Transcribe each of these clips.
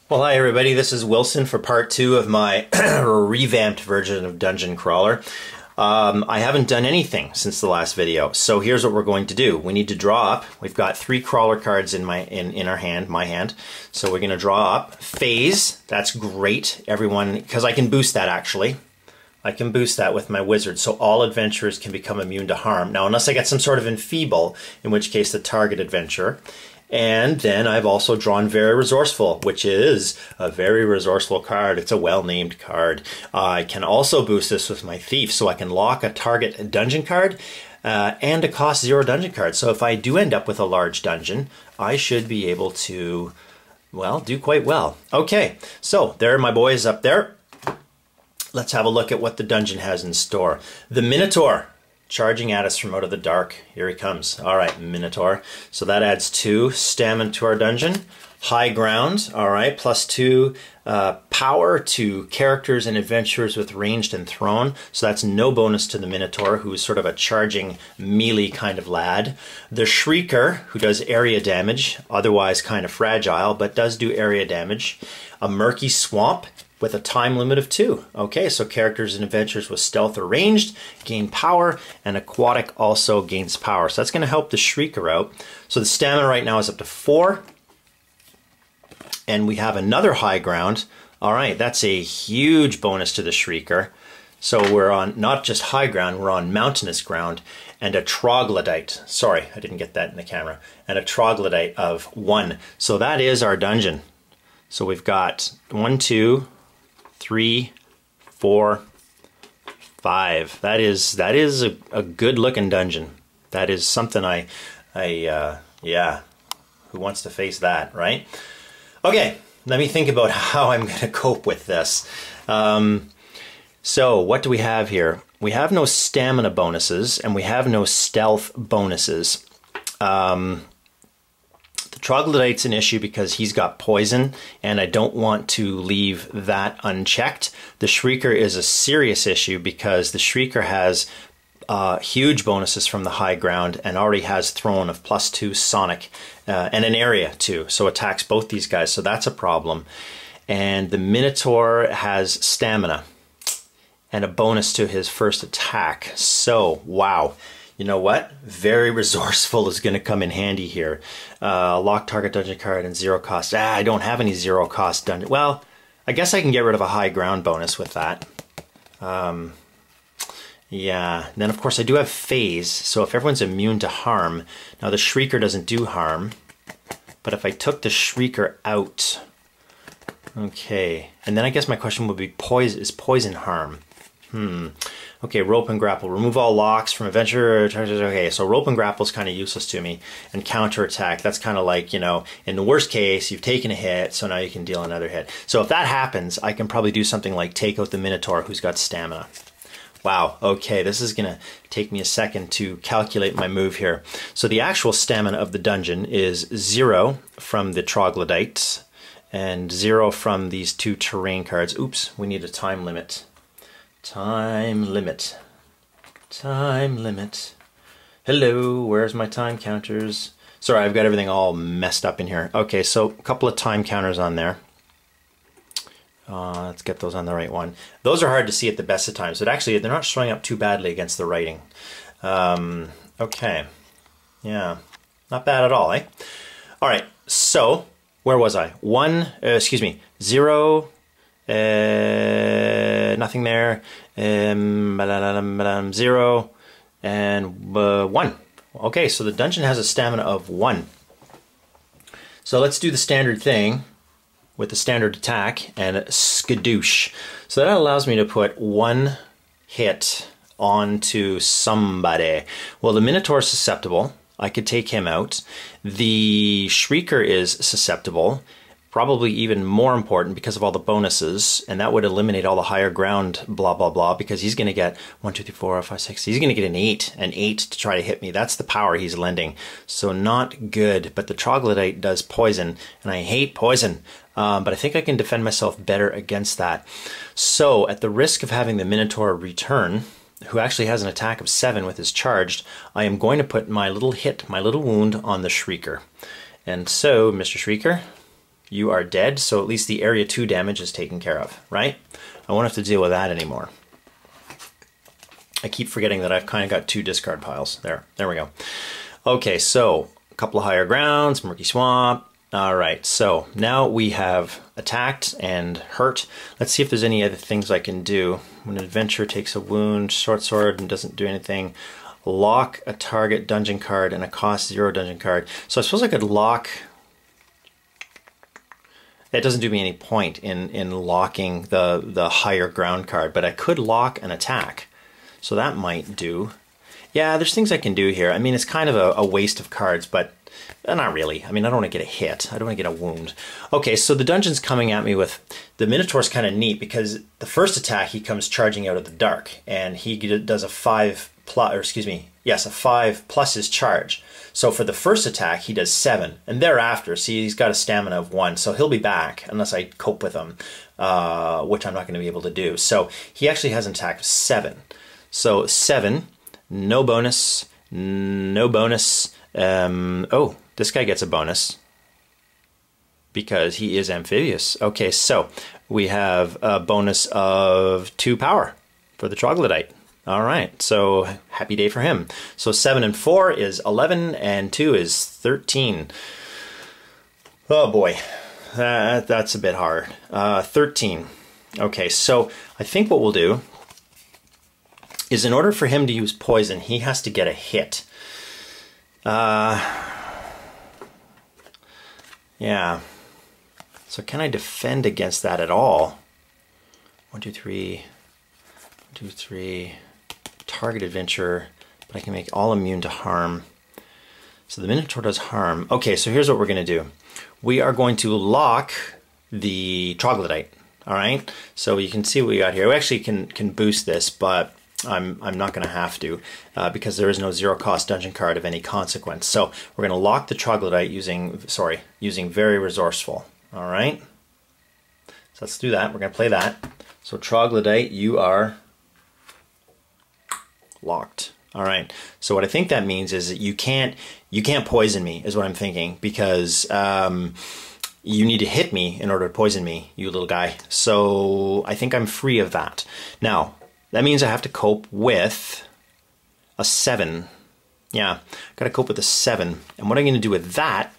Well, hi everybody, this is Wilson for part 2 of my revamped version of Dungeon Crawler. I haven't done anything since the last video, so here's what we're going to do. We need to draw up. We've got 3 crawler cards in my hand. So we're going to draw up. Phase, that's great, everyone, because I can boost that actually. I can boost that with my wizard, so all adventurers can become immune to harm. Now, unless I get some sort of enfeeble, in which case the target adventurer. And then I've also drawn Very Resourceful, which is a very resourceful card. It's a well-named card. I can also boost this with my Thief, so I can lock a target dungeon card and a cost 0 dungeon card. So if I do end up with a large dungeon, I should be able to, well, do quite well. Okay, so there are my boys up there. Let's have a look at what the dungeon has in store. The Minotaur. Charging at us from out of the dark. Here he comes. All right, Minotaur. So that adds 2 stamina to our dungeon. High ground. All right, plus 2 power to characters and adventurers with ranged and thrown. So that's no bonus to the Minotaur, who's sort of a charging melee kind of lad. The Shrieker, who does area damage, otherwise kind of fragile, but does do area damage. A Murky Swamp with a time limit of 2. Okay, so characters and adventurers with stealth or ranged gain power, and aquatic also gains power. So that's going to help the Shrieker out. So the stamina right now is up to 4. And we have another high ground. All right, that's a huge bonus to the Shrieker. So we're on not just high ground, we're on mountainous ground. And a troglodyte. Sorry, I didn't get that in the camera. And a troglodyte of 1. So that is our dungeon. So we've got 1, 2, 3, 4, 5. That is a good looking dungeon. That is something yeah, who wants to face that, right? Okay, let me think about how I'm going to cope with this. So what do we have here? We have no stamina bonuses and we have no stealth bonuses. The troglodyte's an issue because he's got poison, and I don't want to leave that unchecked. The Shrieker is a serious issue because the Shrieker has huge bonuses from the high ground and already has thrown of plus 2 sonic and an area too, so attacks both these guys, so that's a problem. And the Minotaur has stamina and a bonus to his first attack, so wow. You know what? Very Resourceful is going to come in handy here. Lock target dungeon card and 0 cost. I don't have any 0 cost dungeon. Well, I guess I can get rid of a high ground bonus with that. Yeah. And then, of course, I do have Phase. So if everyone's immune to harm. Now, the Shrieker doesn't do harm. But if I took the Shrieker out. Okay. And then I guess my question would be, is poison harm? Okay, rope and grapple. Remove all locks from adventurer. Okay, so rope and grapple is kind of useless to me. And counterattack, that's kind of like, you know, in the worst case, you've taken a hit, so now you can deal another hit. So if that happens, I can probably do something like take out the Minotaur who's got stamina. Wow, okay, this is going to take me a second to calculate my move here. So the actual stamina of the dungeon is 0 from the troglodytes and 0 from these 2 terrain cards. Oops, we need a time limit. Time limit. Time limit. Hello, where's my time counters? Sorry, I've got everything all messed up in here. Okay, so a couple of time counters on there. Let's get those on the right one. Those are hard to see at the best of times, but actually they're not showing up too badly against the writing. Okay. Yeah, not bad at all, eh? All right, so where was I? 0, nothing there, 0, and 1. Okay, so the dungeon has a stamina of 1. So let's do the standard thing with the standard attack and skadoosh. So that allows me to put 1 hit onto somebody. Well, the Minotaur is susceptible. I could take him out. The Shrieker is susceptible. Probably even more important because of all the bonuses, and that would eliminate all the higher ground blah blah blah, because he's going to get 1, 2, 3, 4, 5, 6. He's going to get an 8 to try to hit me. That's the power he's lending. So not good, but the troglodyte does poison, and I hate poison, but I think I can defend myself better against that. So at the risk of having the Minotaur return, who actually has an attack of 7 with his charged, I am going to put my little hit, my little wound on the Shrieker. And so, Mr. Shrieker, you are dead, so at least the area 2 damage is taken care of, right? I won't have to deal with that anymore. I keep forgetting that I've kind of got 2 discard piles. There we go. Okay, so a couple of higher grounds, Murky Swamp. All right, so now we have attacked and hurt. Let's see if there's any other things I can do. When an adventurer takes a wound, short sword, and doesn't do anything, lock a target dungeon card and a cost 0 dungeon card. So I suppose I could lock... It doesn't do me any point in locking the higher ground card, but I could lock an attack. So that might do. Yeah, there's things I can do here. I mean, it's kind of a waste of cards, but not really. I mean, I don't want to get a hit. I don't want to get a wound. Okay, so the dungeon's coming at me with... The Minotaur's kind of neat because the first attack, he comes charging out of the dark, and he does a 5 plus, or excuse me, yes, a 5 plus his charge. So for the first attack, he does 7, and thereafter, see, he's got a stamina of 1, so he'll be back unless I cope with him, which I'm not going to be able to do. So he actually has an attack of 7. So 7, no bonus, no bonus. Oh, this guy gets a bonus because he is amphibious. Okay, so we have a bonus of 2 power for the troglodyte. All right, so happy day for him. So 7 and 4 is 11, and 2 is 13. Oh boy, that's a bit hard. 13. Okay, so I think what we'll do is, in order for him to use poison, he has to get a hit. Yeah. So can I defend against that at all? 1, 2, 3. 1, 2, 3. Target adventurer, but I can make all immune to harm. So the Minotaur does harm. Okay, so here's what we're going to do. We are going to lock the troglodyte. All right. So you can see what we got here. We actually can boost this, but I'm not going to have to because there is no 0 cost dungeon card of any consequence. So we're going to lock the troglodyte using very resourceful. All right. So let's do that. We're going to play that. So troglodyte, you are locked. All right. So what I think that means is that you can't poison me, is what I'm thinking, because you need to hit me in order to poison me, you little guy. So I think I'm free of that. Now, that means I have to cope with a 7. Yeah, got to cope with a 7. And what I'm going to do with that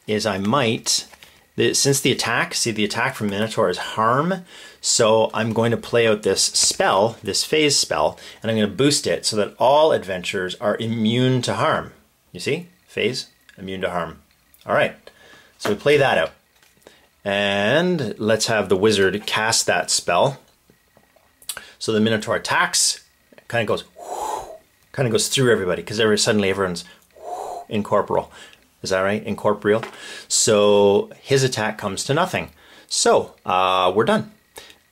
is I might, since the attack, see, the attack from Minotaur is harm, so I'm going to play out this spell, this phase spell, and I'm going to boost it so that all adventurers are immune to harm. You see? Phase, immune to harm. All right, so we play that out. And let's have the wizard cast that spell. So the Minotaur attacks, kind of goes through everybody, because suddenly everyone's incorporeal. Is that right? Incorporeal. So his attack comes to nothing. So we're done.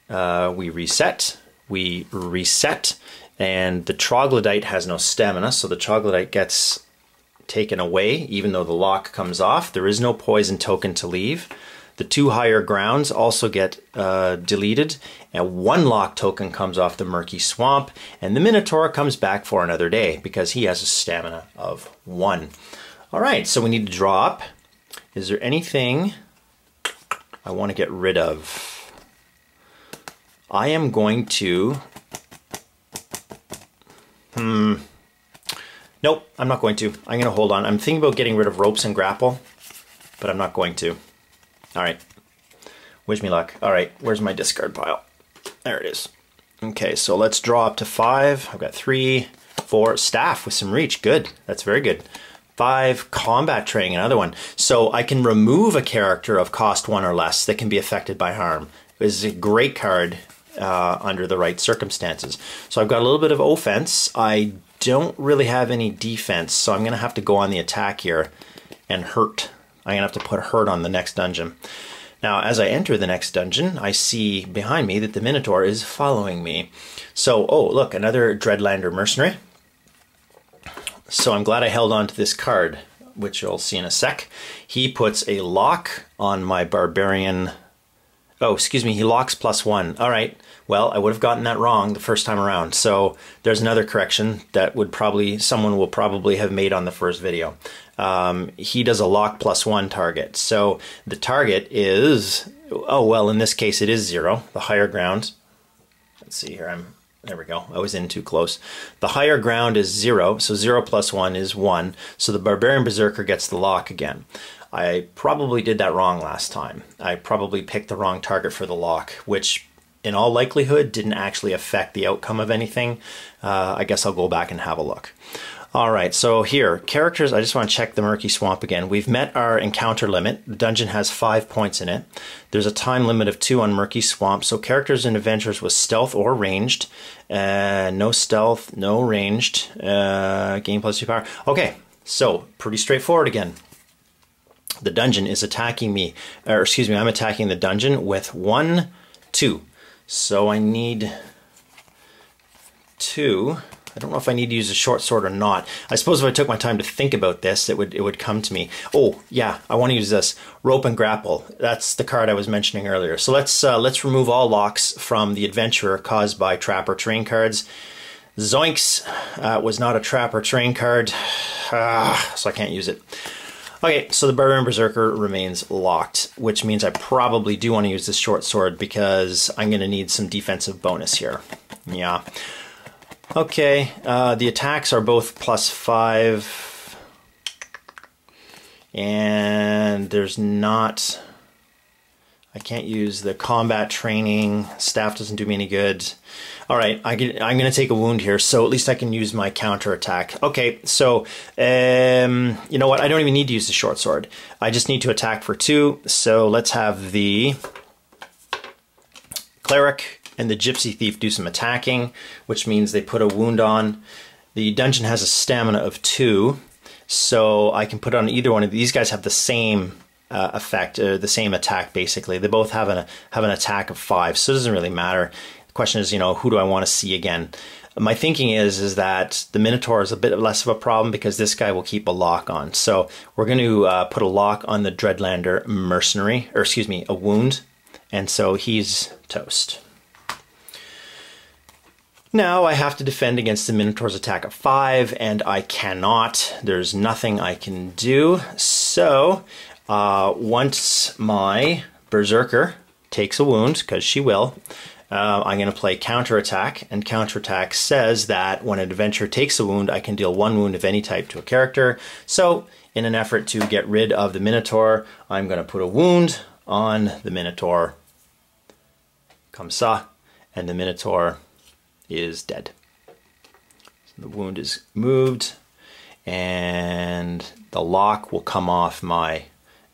We reset, and the troglodyte has no stamina, so the troglodyte gets taken away, even though the lock comes off. There is no poison token to leave. The 2 higher grounds also get deleted, and 1 lock token comes off the Murky Swamp, and the Minotaur comes back for another day because he has a stamina of 1. All right, so we need to draw up. Is there anything I want to get rid of? I am going to... Nope, I'm not going to. I'm going to hold on. I'm thinking about getting rid of ropes and grapple, but I'm not going to. All right. Wish me luck. All right, where's my discard pile? There it is. Okay, so let's draw up to 5. I've got 3, 4. Staff with some reach. Good. That's very good. 5. Combat training, another one. So I can remove a character of cost 1 or less that can be affected by harm. This is a great card under the right circumstances. So I've got a little bit of offense. I don't really have any defense, so I'm going to have to go on the attack here and hurt. I'm going to have to put hurt on the next dungeon. Now, as I enter the next dungeon, I see behind me that the Minotaur is following me. So, oh, look, another Dreadlander mercenary. So I'm glad I held on to this card, which you'll see in a sec. He puts a lock on my barbarian Oh, excuse me, he locks +1. All right. Well, I would have gotten that wrong the first time around. So there's another correction that someone will probably have made on the first video. He does a lock +1 target. So the target is, oh, well, in this case it is 0, the higher ground. Let's see here, there we go. I was in too close. The higher ground is 0, so 0 + 1 is 1. So the Barbarian Berserker gets the lock again. I probably did that wrong last time. I probably picked the wrong target for the lock, which in all likelihood didn't actually affect the outcome of anything. I guess I'll go back and have a look. All right, so here, characters, I just want to check the Murky Swamp again. We've met our encounter limit. The dungeon has 5 points in it. There's a time limit of 2 on Murky Swamp, so characters and adventures with stealth or ranged. No stealth, no ranged. Gain +2 power. Okay, so pretty straightforward again. The dungeon is attacking me, or excuse me, I'm attacking the dungeon with 1, 2. So I need 2. I don't know if I need to use a short sword or not. I suppose if I took my time to think about this, it would come to me. Oh, yeah, I want to use this. Rope and Grapple. That's the card I was mentioning earlier. So let's remove all locks from the adventurer caused by trap or terrain cards. Zoinks! Was not a trap or terrain card, so I can't use it. Okay, so the Barbarian Berserker remains locked, which means I probably do want to use this short sword because I'm going to need some defensive bonus here. Yeah. Okay, the attacks are both +5, and there's not... I can't use the combat training. Staff doesn't do me any good. All right, I'm going to take a wound here, so at least I can use my counter attack. Okay, so you know what? I don't even need to use the short sword. I just need to attack for 2. So let's have the cleric and the gypsy thief do some attacking, which means they put a wound on. The dungeon has a stamina of 2, so I can put on either one of these. Guys have the same effect, the same attack basically. They both have an attack of 5, so it doesn't really matter. The question is, you know, who do I want to see again? My thinking is that the Minotaur is a bit less of a problem because this guy will keep a lock on. So we're going to put a lock on the Dreadlander mercenary, or excuse me, a wound, and so he's toast. Now I have to defend against the Minotaur's attack of 5, and I cannot. There's nothing I can do. So once my Berserker takes a wound, because she will, I'm going to play counterattack, and counterattack says that when an adventurer takes a wound, I can deal 1 wound of any type to a character. So in an effort to get rid of the Minotaur, I'm going to put a wound on the Minotaur. Comme ça, and the Minotaur is dead. So the wound is moved, and the lock will come off my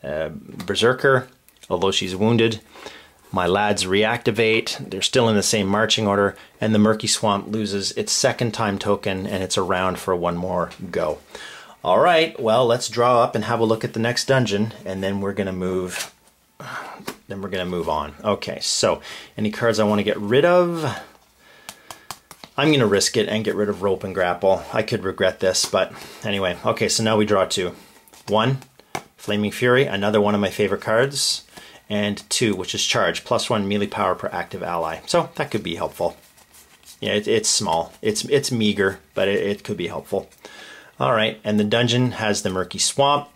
Berserker, although she's wounded. My lads reactivate, they're still in the same marching order, and the Murky Swamp loses its 2nd time token, and it's around for 1 more go. All right, well, let's draw up and have a look at the next dungeon, and then we're gonna move on. Okay, so any cards I want to get rid of? I'm going to risk it and get rid of Rope and Grapple. I could regret this, but anyway. Okay, so now we draw 2. 1, Flaming Fury, another one of my favorite cards, and 2, which is Charge, +1 melee power per active ally. So that could be helpful. Yeah, it's small. It's meager, but it could be helpful. All right, and the dungeon has the Murky Swamp.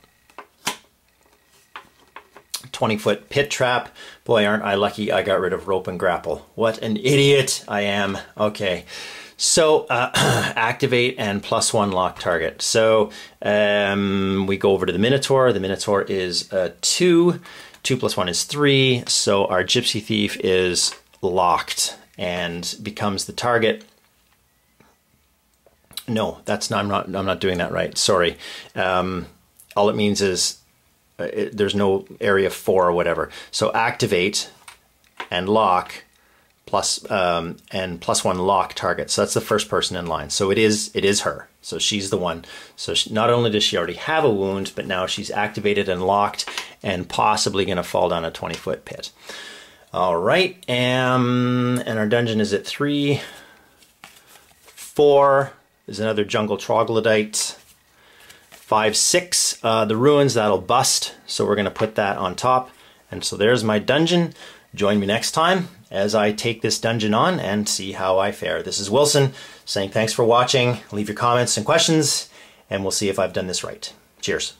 20-foot pit trap. Boy, aren't I lucky I got rid of Rope and Grapple. What an idiot I am. Okay, so activate and +1 lock target. So we go over to the Minotaur. The Minotaur is 2. 2 + 1 is 3. So our Gypsy Thief is locked and becomes the target. No, that's not. I'm not doing that right. Sorry. All it means is there's no area 4 or whatever. So activate and lock and +1 lock target. So that's the first person in line. So it is her. So she's the one. So not only does she already have a wound, but now she's activated and locked and possibly going to fall down a 20-foot pit. All right, and our dungeon is at 3. 4 is another jungle troglodyte. 5, 6, the ruins, that'll bust, so we're going to put that on top. And so there's my dungeon. Join me next time as I take this dungeon on and see how I fare. This is Wilson saying thanks for watching. Leave your comments and questions, and we'll see if I've done this right. Cheers.